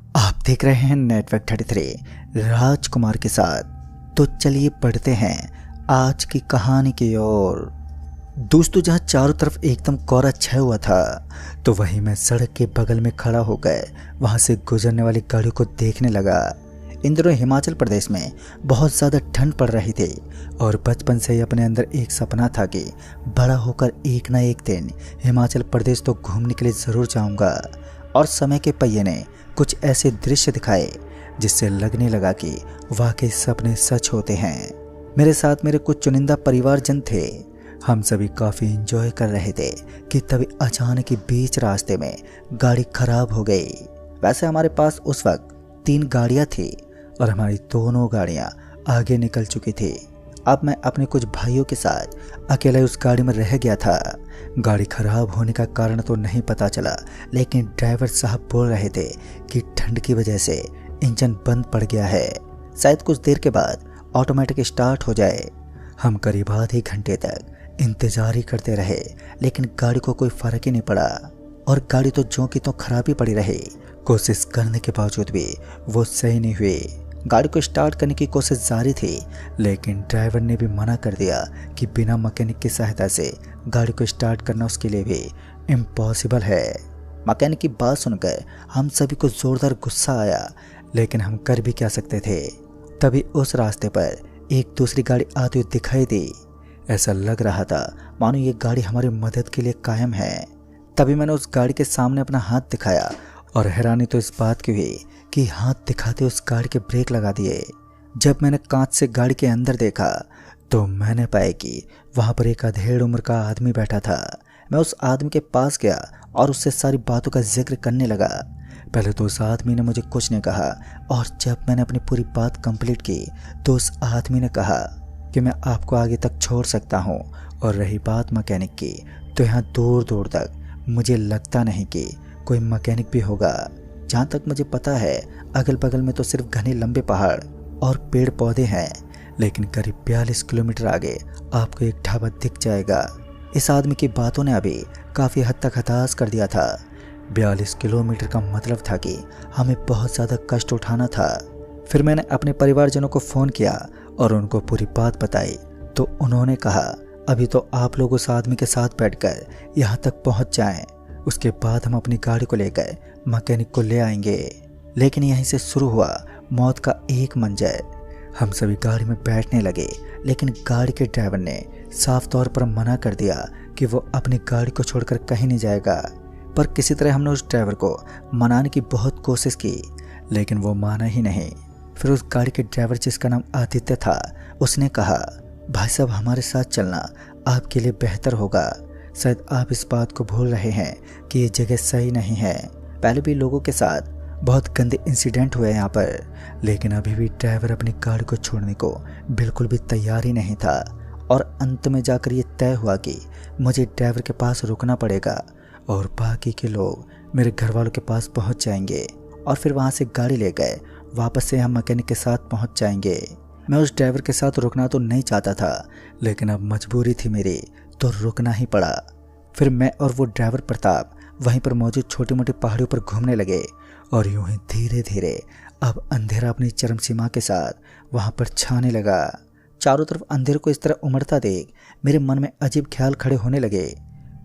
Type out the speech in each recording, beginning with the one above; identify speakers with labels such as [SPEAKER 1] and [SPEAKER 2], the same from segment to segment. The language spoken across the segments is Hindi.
[SPEAKER 1] आप देख रहे हैं नेटवर्क 33 राजकुमार के साथ। तो चलिए पढ़ते हैं आज की कहानी की ओर। दोस्तों, जहाँ चारों तरफ एकदम कोहरा छाया हुआ था तो वहीं मैं सड़क के बगल में खड़ा होकर वहां से गुजरने वाली गाड़ियों को देखने लगा। इन दिनों हिमाचल प्रदेश में बहुत ज़्यादा ठंड पड़ रही थी और बचपन से ही अपने अंदर एक सपना था कि बड़ा होकर एक ना एक दिन हिमाचल प्रदेश तो घूमने के लिए ज़रूर जाऊंगा। और समय के पहिए ने कुछ ऐसे दृश्य दिखाए जिससे लगने लगा कि वाकई सपने सच होते हैं। मेरे साथ मेरे कुछ चुनिंदा परिवारजन थे। हम सभी काफ़ी एंजॉय कर रहे थे कि तभी अचानक ही बीच रास्ते में गाड़ी खराब हो गई। वैसे हमारे पास उस वक्त 3 गाड़ियाँ थी और हमारी दोनों गाड़ियाँ आगे निकल चुकी थी। अब मैं अपने कुछ भाइयों के साथ अकेला उस गाड़ी में रह गया था। गाड़ी खराब होने का कारण तो नहीं पता चला, लेकिन ड्राइवर साहब बोल रहे थे कि ठंड की वजह से इंजन बंद पड़ गया है, शायद कुछ देर के बाद ऑटोमेटिक स्टार्ट हो जाए। हम करीब आधे घंटे तक इंतजार ही करते रहे, लेकिन गाड़ी को कोई फर्क ही नहीं पड़ा और गाड़ी तो ज्यों की तो खराब ही पड़ी रही। कोशिश करने के बावजूद भी वो सही नहीं हुई। गाड़ी को स्टार्ट करने की कोशिश जारी थी, लेकिन ड्राइवर ने भी मना कर दिया कि बिना मैकेनिक की सहायता से गाड़ी को स्टार्ट करना उसके लिए भी इम्पॉसिबल है। मैकेनिक की बात सुनकर हम सभी को जोरदार गुस्सा आया, लेकिन हम कर भी क्या सकते थे। तभी उस रास्ते पर एक दूसरी गाड़ी आती हुई दिखाई दी। ऐसा लग रहा था मानो ये गाड़ी हमारी मदद के लिए कायम है। तभी मैंने उस गाड़ी के सामने अपना हाथ दिखाया और हैरानी तो इस बात की हुई कि हाथ दिखाते उस गाड़ी के ब्रेक लगा दिए। जब मैंने कांच से गाड़ी के अंदर देखा तो मैंने पाया कि वहां पर एक अधेड़ उम्र का आदमी बैठा था। मैं उस आदमी के पास गया और उससे सारी बातों का जिक्र करने लगा। पहले तो उस आदमी ने मुझे कुछ नहीं कहा, और जब मैंने अपनी पूरी बात कंप्लीट की तो उस आदमी ने कहा कि मैं आपको आगे तक छोड़ सकता हूँ। और रही बात मैकेनिक की, तो यहाँ दूर दूर तक मुझे लगता नहीं कि कोई मैकेनिक भी होगा। जहाँ तक मुझे पता है अगल बगल में तो सिर्फ घने लंबे पहाड़ और पेड़ पौधे हैं, लेकिन करीब 42 किलोमीटर आगे आपको एक ढाबा दिख जाएगा। इस आदमी की बातों ने अभी काफ़ी हद तक हताश कर दिया था। 42 किलोमीटर का मतलब था कि हमें बहुत ज़्यादा कष्ट उठाना था। फिर मैंने अपने परिवारजनों को फ़ोन किया और उनको पूरी बात बताई, तो उन्होंने कहा अभी तो आप लोग उस आदमी के साथ बैठकर यहाँ तक पहुँच जाएं, उसके बाद हम अपनी गाड़ी को लेकर मैकेनिक को ले आएंगे। लेकिन यहीं से शुरू हुआ मौत का एक मंजर। हम सभी गाड़ी में बैठने लगे, लेकिन गाड़ी के ड्राइवर ने साफ तौर पर मना कर दिया कि वो अपनी गाड़ी को छोड़कर कहीं नहीं जाएगा। पर किसी तरह हमने उस ड्राइवर को मनाने की बहुत कोशिश की, लेकिन वो माना ही नहीं। फिर उस गाड़ी के ड्राइवर, जिसका नाम आदित्य था, उसने कहा भाई साहब, हमारे साथ चलना आपके लिए बेहतर होगा। शायद आप इस बात को भूल रहे हैं कि ये जगह सही नहीं है। पहले भी लोगों के साथ बहुत गंदे इंसिडेंट हुए यहाँ पर, लेकिन अभी भी ड्राइवर अपनी गाड़ी को छोड़ने को बिल्कुल भी तैयार ही नहीं था। और अंत में जाकर ये तय हुआ कि मुझे ड्राइवर के पास रुकना पड़ेगा और बाकी के लोग मेरे घर वालों के पास पहुँच जाएंगे और फिर वहाँ से गाड़ी लेकर वापस से हम मैकेनिक के साथ पहुँच जाएंगे। मैं उस ड्राइवर के साथ रुकना तो नहीं चाहता था, लेकिन अब मजबूरी थी मेरी, तो रुकना ही पड़ा। फिर मैं और वो ड्राइवर प्रताप वहीं पर मौजूद छोटी मोटी पहाड़ियों पर घूमने लगे और यूं ही धीरे धीरे अब अंधेरा अपनी चरम सीमा के साथ वहां पर छाने लगा। चारों तरफ अंधेरे को इस तरह उमड़ता देख मेरे मन में अजीब ख्याल खड़े होने लगे।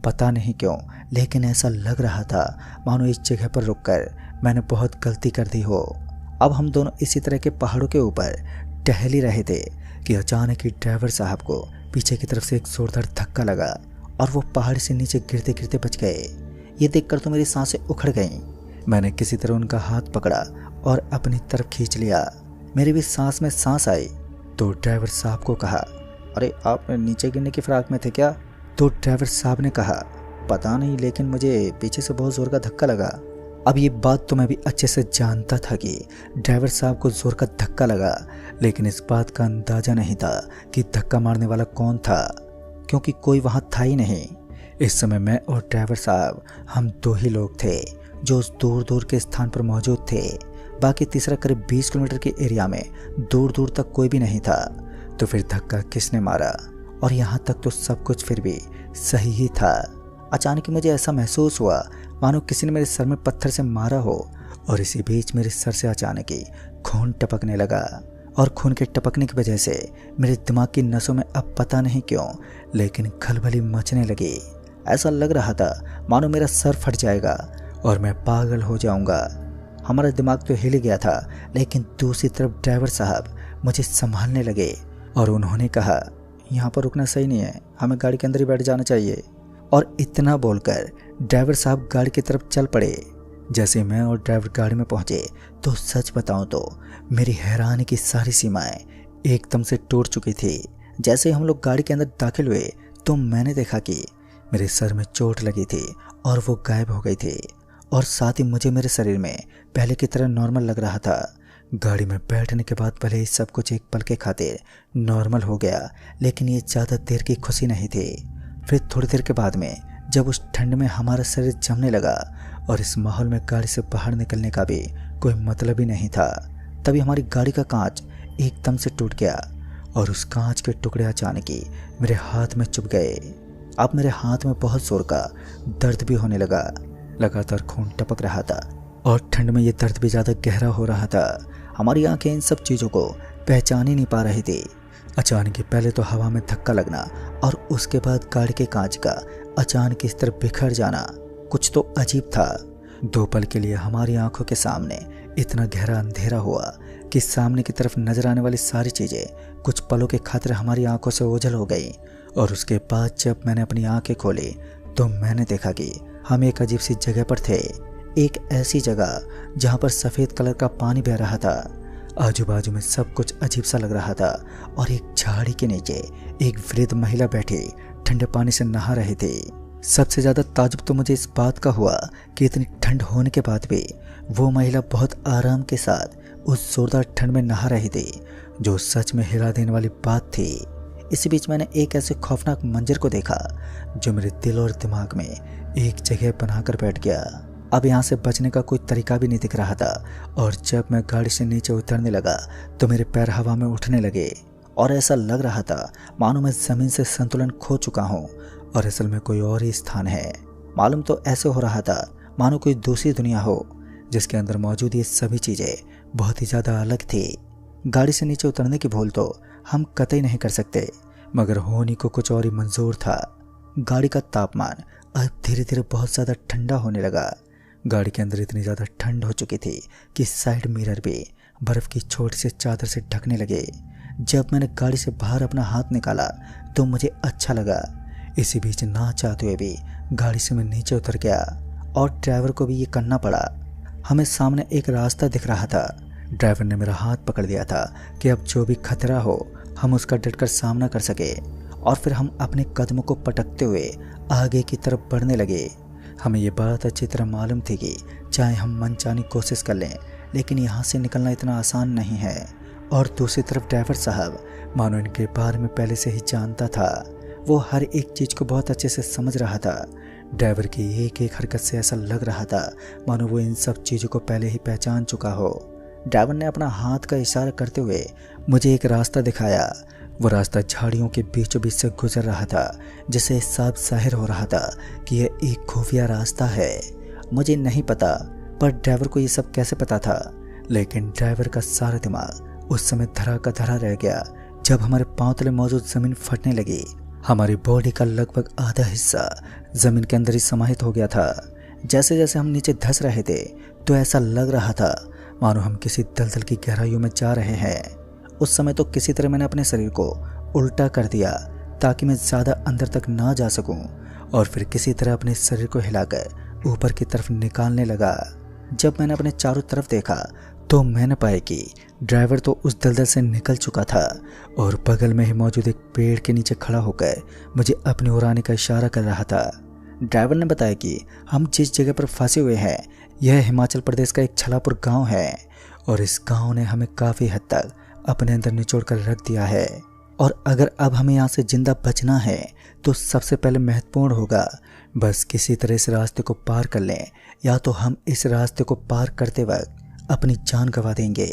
[SPEAKER 1] पता नहीं क्यों, लेकिन ऐसा लग रहा था मानो इस जगह पर रुककर मैंने बहुत गलती कर दी हो। अब हम दोनों इसी तरह के पहाड़ों के ऊपर टहल ही रहे थे कि अचानक ही ड्राइवर साहब को पीछे की तरफ से एक जोरदार धक्का लगा और वो पहाड़ से नीचे गिरते गिरते बच गए। ये देखकर तो मेरी सांसें उखड़ गईं। मैंने किसी तरह उनका हाथ पकड़ा और अपनी तरफ खींच लिया। मेरी भी सांस में सांस आई तो ड्राइवर साहब को कहा, अरे आप नीचे गिरने की फिराक में थे क्या? तो ड्राइवर साहब ने कहा, पता नहीं, लेकिन मुझे पीछे से बहुत जोर का धक्का लगा। अब ये बात तो मैं भी अच्छे से जानता था कि ड्राइवर साहब को जोर का धक्का लगा, लेकिन इस बात का अंदाजा नहीं था कि धक्का मारने वाला कौन था, क्योंकि कोई वहां था ही नहीं। इस समय मैं और ड्राइवर साहब हम 2 ही लोग थे जो उस दूर दूर के स्थान पर मौजूद थे। बाकी तीसरा करीब 20 किलोमीटर के एरिया में दूर दूर तक कोई भी नहीं था। तो फिर धक्का किसने मारा? और यहाँ तक तो सब कुछ फिर भी सही ही था। अचानक मुझे ऐसा महसूस हुआ मानो किसी ने मेरे सर में पत्थर से मारा हो और इसी बीच मेरे सर से अचानक ही खून टपकने लगा और खून के टपकने की वजह से मेरे दिमाग की नसों में अब पता नहीं क्यों लेकिन खलबली मचने लगी। ऐसा लग रहा था मानो मेरा सर फट जाएगा और मैं पागल हो जाऊंगा। हमारा दिमाग तो हिल गया था, लेकिन दूसरी तरफ ड्राइवर साहब मुझे संभालने लगे और उन्होंने कहा, यहाँ पर रुकना सही नहीं है, हमें गाड़ी के अंदर ही बैठ जाना चाहिए। और इतना बोलकर ड्राइवर साहब गाड़ी की तरफ चल पड़े। जैसे मैं और ड्राइवर गाड़ी में पहुंचे तो सच बताऊं तो मेरी हैरानी की सारी सीमाएं एकदम से टूट चुकी थी। जैसे हम लोग गाड़ी के अंदर दाखिल हुए तो मैंने देखा कि मेरे सर में चोट लगी थी और वो गायब हो गई थी, और साथ ही मुझे मेरे शरीर में पहले की तरह नॉर्मल लग रहा था। गाड़ी में बैठने के बाद भले ही सब कुछ एक पल के खातिर नॉर्मल हो गया, लेकिन ये ज़्यादा देर की खुशी नहीं थी। फिर थोड़ी देर के बाद में जब उस ठंड में हमारा शरीर जमने लगा और इस माहौल में गाड़ी से बाहर निकलने का भी कोई मतलब ही नहीं था, तभी हमारी गाड़ी का कांच एकदम से टूट गया और उस कांच के टुकड़े अचानक ही मेरे हाथ में चुभ गए। अब मेरे हाथ में बहुत जोर का दर्द भी होने लगा। लगातार खून टपक रहा था और ठंड में ये दर्द भी ज़्यादा गहरा हो रहा था। हमारी आंखें इन सब चीज़ों को पहचान ही नहीं पा रही थी। अचानक ही पहले तो हवा में धक्का लगना और उसके बाद गाड़ी के कांच का अचानक इस तरह बिखर जाना कुछ तो अजीब था। 2 पल के लिए हमारी आंखों के सामने इतना गहरा अंधेरा हुआ कि सामने की तरफ नजर आने वाली सारी चीज़ें कुछ पलों के खातिर हमारी आंखों से ओझल हो गई। और उसके बाद जब मैंने अपनी आंखें खोली तो मैंने देखा कि हम एक अजीब सी जगह पर थे। एक ऐसी जगह जहाँ पर सफ़ेद कलर का पानी बह रहा था। आजू बाजू में सब कुछ अजीब सा लग रहा था और एक झाड़ी के नीचे एक वृद्ध महिला बैठी ठंडे पानी से नहा रही थी। सबसे ज़्यादा ताज्जुब तो मुझे इस बात का हुआ कि इतनी ठंड होने के बाद भी वो महिला बहुत आराम के साथ उस जोरदार ठंड में नहा रही थी, जो सच में हिला देने वाली बात थी। इसी बीच मैंने एक ऐसे खौफनाक मंजर को देखा जो मेरे दिल और दिमाग में एक जगह बनाकर बैठ गया। अब यहाँ से बचने का कोई तरीका भी नहीं दिख रहा था, और जब मैं गाड़ी से नीचे उतरने लगा तो मेरे पैर हवा में उठने लगे और ऐसा लग रहा था मानो मैं ज़मीन से संतुलन खो चुका हूँ और असल में कोई और ही स्थान है। मालूम तो ऐसे हो रहा था मानो कोई दूसरी दुनिया हो जिसके अंदर मौजूद ये सभी चीज़ें बहुत ही ज़्यादा अलग थी। गाड़ी से नीचे उतरने की भूल तो हम कतई नहीं कर सकते, मगर होने को कुछ और ही मंजूर था। गाड़ी का तापमान अब धीरे धीरे बहुत ज़्यादा ठंडा होने लगा। गाड़ी के अंदर इतनी ज़्यादा ठंड हो चुकी थी कि साइड मिरर भी बर्फ़ की छोटी सी चादर से ढकने लगे। जब मैंने गाड़ी से बाहर अपना हाथ निकाला तो मुझे अच्छा लगा। इसी बीच ना चाहते हुए भी गाड़ी से मैं नीचे उतर गया और ड्राइवर को भी ये करना पड़ा। हमें सामने एक रास्ता दिख रहा था। ड्राइवर ने मेरा हाथ पकड़ लिया था कि अब जो भी खतरा हो हम उसका डटकर सामना कर सके, और फिर हम अपने कदमों को पटकते हुए आगे की तरफ बढ़ने लगे। हमें ये बात अच्छी तरह मालूम थी कि चाहे हम मनचानी कोशिश कर लें, लेकिन यहाँ से निकलना इतना आसान नहीं है। और दूसरी तरफ ड्राइवर साहब मानो इनके बारे में पहले से ही जानता था। वो हर एक चीज़ को बहुत अच्छे से समझ रहा था। ड्राइवर की एक एक हरकत से ऐसा लग रहा था मानो वो इन सब चीज़ों को पहले ही पहचान चुका हो। ड्राइवर ने अपना हाथ का इशारा करते हुए मुझे एक रास्ता दिखाया। वो रास्ता झाड़ियों के बीचों बीच से गुजर रहा था, जिससे साफ जाहिर हो रहा था कि यह एक खुफिया रास्ता है। मुझे नहीं पता पर ड्राइवर को ये सब कैसे पता था, लेकिन ड्राइवर का सारा दिमाग उस समय धरा का धरा रह गया जब हमारे पांव तले मौजूद ज़मीन फटने लगी। हमारी बॉडी का लगभग आधा हिस्सा ज़मीन के अंदर ही समाहित हो गया था। जैसे जैसे हम नीचे धंस रहे थे तो ऐसा लग रहा था मानो हम किसी दलदल की गहराइयों में जा रहे हैं। उस समय तो किसी तरह मैंने अपने शरीर को उल्टा कर दिया ताकि मैं ज़्यादा अंदर तक ना जा सकूं, और फिर किसी तरह अपने शरीर को हिलाकर ऊपर की तरफ निकालने लगा। जब मैंने अपने चारों तरफ देखा तो मैंने पाया कि ड्राइवर तो उस दलदल से निकल चुका था और बगल में ही मौजूद एक पेड़ के नीचे खड़ा होकर मुझे अपनी ओर आने का इशारा कर रहा था। ड्राइवर ने बताया कि हम जिस जगह पर फंसे हुए हैं यह हिमाचल प्रदेश का एक छलापुर गांव है, और इस गांव ने हमें काफ़ी हद तक अपने अंदर निचोड़ कर रख दिया है। और अगर अब हमें यहाँ से जिंदा बचना है तो सबसे पहले महत्वपूर्ण होगा बस किसी तरह इस रास्ते को पार कर लें, या तो हम इस रास्ते को पार करते वक्त अपनी जान गंवा देंगे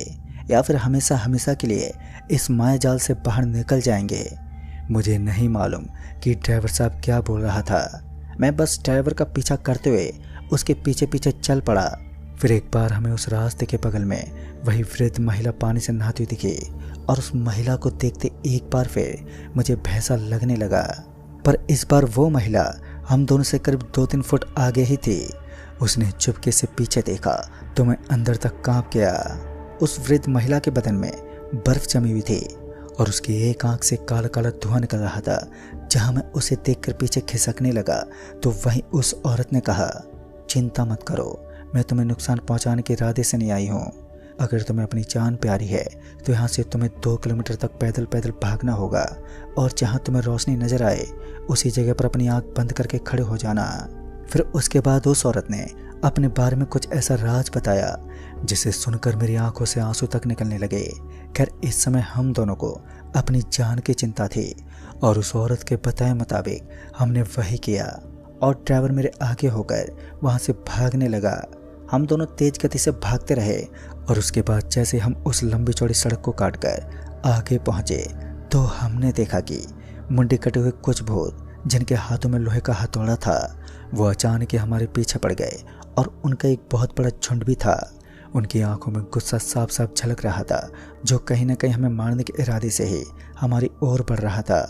[SPEAKER 1] या फिर हमेशा हमेशा के लिए इस माया जाल से बाहर निकल जाएंगे। मुझे नहीं मालूम कि ड्राइवर साहब क्या बोल रहा था। मैं बस ड्राइवर का पीछा करते हुए उसके पीछे पीछे चल पड़ा। फिर एक बार हमें उस रास्ते के बगल में वही वृद्ध महिला पानी से नहाती हुई दिखी और उस महिला को देखते एक बार फिर मुझे भय सा लगने लगा। पर इस बार वो महिला हम दोनों से करीब 2-3 फुट आगे ही थी। उसने चुपके से पीछे देखा तो मैं अंदर तक कांप गया। उस वृद्ध महिला के बदन में बर्फ जमी हुई थी और उसकी एक आंख से काला काला धुआं निकल रहा था। जहां मैं उसे देखकर पीछे खिसकने लगा तो वहीं उस औरत ने कहा, चिंता मत करो, मैं तुम्हें नुकसान पहुंचाने के इरादे से नहीं आई हूँ। अगर तुम्हें अपनी जान प्यारी है तो यहाँ से तुम्हें 2 किलोमीटर तक पैदल पैदल भागना होगा और जहाँ तुम्हें रोशनी नजर आए उसी जगह पर अपनी आंख बंद करके खड़े हो जाना। फिर उसके बाद उस औरत ने अपने बारे में कुछ ऐसा राज बताया जिसे सुनकर मेरी आंखों से आंसू तक निकलने लगे। खैर इस समय हम दोनों को अपनी जान की चिंता थी और उस औरत के बताए मुताबिक हमने वही किया और ड्राइवर मेरे आगे होकर वहां से भागने लगा। हम दोनों तेज गति से भागते रहे और उसके बाद जैसे हम उस लंबी चौड़ी सड़क को काटकर आगे पहुंचे तो हमने देखा कि मुंडे कटे हुए कुछ भूत जिनके हाथों में लोहे का हथौड़ा था वो अचानक ही हमारे पीछे पड़ गए और उनका एक बहुत बड़ा झुंड भी था। उनकी आंखों में गुस्सा साफ साफ झलक रहा था जो कहीं ना कहीं हमें मारने के इरादे से ही हमारी ओर बढ़ रहा था।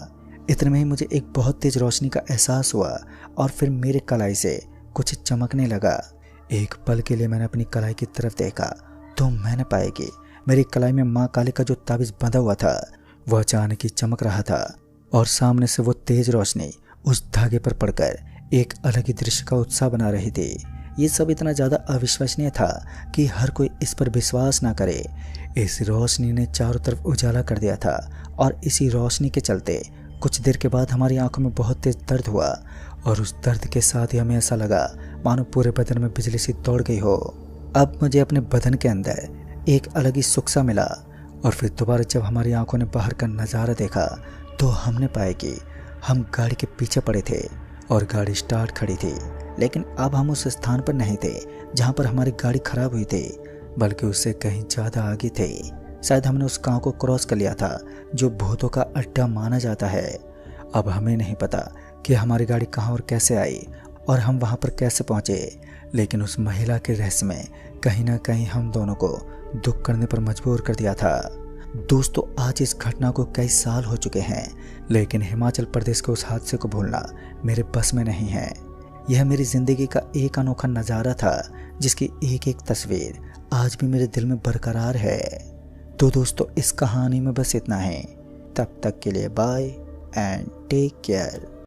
[SPEAKER 1] इतने में ही मुझे एक बहुत तेज रोशनी का एहसास हुआ और फिर मेरे कलाई से कुछ चमकने लगा। एक पल के लिए मैंने अपनी कलाई की तरफ देखा तो मैंने पाया कि मेरी कलाई में माँ काली का जो ताबीज बंधा हुआ था वह अचानक ही चमक रहा था और सामने से वो तेज रोशनी उस धागे पर पड़कर एक अलग ही दृश्य का उत्साह बना रही थी। ये सब इतना ज़्यादा अविश्वसनीय था कि हर कोई इस पर विश्वास ना करे। इस रोशनी ने चारों तरफ उजाला कर दिया था और इसी रोशनी के चलते कुछ देर के बाद हमारी आंखों में बहुत तेज दर्द हुआ और उस दर्द के साथ ही हमें ऐसा लगा मानो पूरे बदन में बिजली सी दौड़ गई हो। अब मुझे अपने बदन के अंदर एक अलग ही सुख सा मिला और फिर दोबारा जब हमारी आंखों ने बाहर का नज़ारा देखा तो हमने पाया कि हम गाड़ी के पीछे पड़े थे और गाड़ी स्टार्ट खड़ी थी। लेकिन अब हम उस स्थान पर नहीं थे जहाँ पर हमारी गाड़ी खराब हुई थी बल्कि उससे कहीं ज़्यादा आगे थे। शायद हमने उस गांव को क्रॉस कर लिया था जो भूतों का अड्डा माना जाता है। अब हमें नहीं पता कि हमारी गाड़ी कहाँ और कैसे आई और हम वहाँ पर कैसे पहुँचे, लेकिन उस महिला के रहस्य में कहीं ना कहीं हम दोनों को दुख करने पर मजबूर कर दिया था। दोस्तों आज इस घटना को कई साल हो चुके हैं लेकिन हिमाचल प्रदेश के उस हादसे को भूलना मेरे बस में नहीं है। यह मेरी ज़िंदगी का एक अनोखा नज़ारा था जिसकी एक एक तस्वीर आज भी मेरे दिल में बरकरार है। तो दोस्तों इस कहानी में बस इतना है। तब तक के लिए बाय एंड टेक केयर।